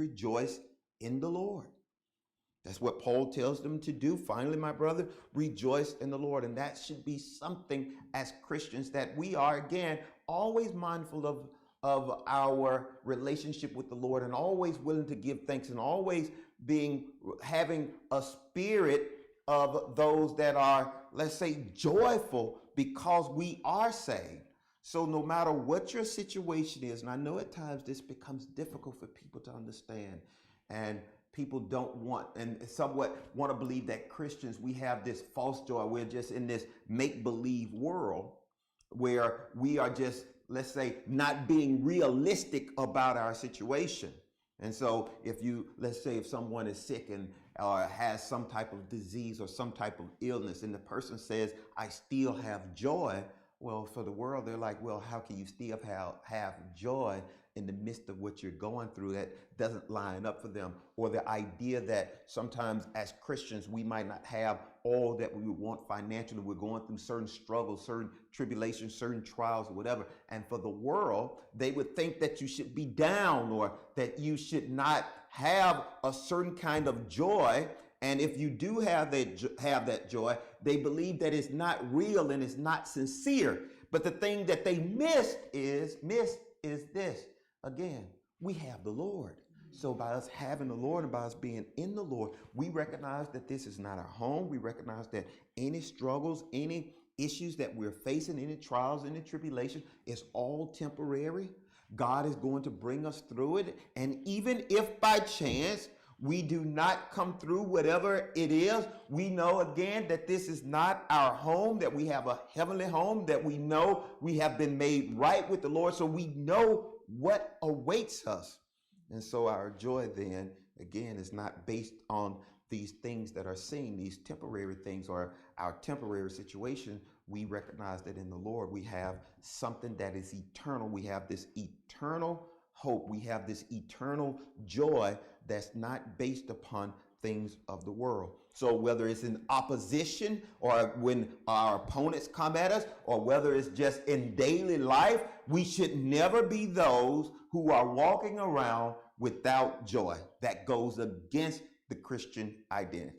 rejoice in the Lord. That's what Paul tells them to do. Finally, my brother, rejoice in the Lord. And that should be something as Christians that we are, again, always mindful of our relationship with the Lord, and always willing to give thanks, and always having a spirit of those that are, let's say, joyful because we are saved. So no matter what your situation is, and I know at times this becomes difficult for people to understand, and people don't want and somewhat want to believe that Christians, we have this false joy. We're just in this make-believe world where we are just, let's say, not being realistic about our situation. And so let's say if someone is sick and has some type of disease or some type of illness, and the person says, I still have joy. Well, for the world, they're like, well, how can you still have joy in the midst of what you're going through? That doesn't line up for them. Or the idea that sometimes as Christians, we might not have all that we would want financially. We're going through certain struggles, certain tribulations, certain trials, or whatever. And for the world, they would think that you should be down, or that you should not have a certain kind of joy. And if you do have that joy, they believe that it's not real and it's not sincere. But the thing that they miss is this. Again, we have the Lord. So by us having the Lord and by us being in the Lord, we recognize that this is not our home. We recognize that any struggles, any issues that we're facing, any trials, any tribulation, is all temporary. God is going to bring us through it. And even if by chance we do not come through whatever it is, we know again that this is not our home, that we have a heavenly home, that we know we have been made right with the Lord. So we know what awaits us. And so our joy then, again, is not based on these things that are seen, these temporary things, or our temporary situation. We recognize that in the Lord we have something that is eternal. We have this eternal hope. We have this eternal joy that's not based upon things of the world. So whether it's in opposition, or when our opponents come at us, or whether it's just in daily life, we should never be those who are walking around without joy. That goes against the Christian identity.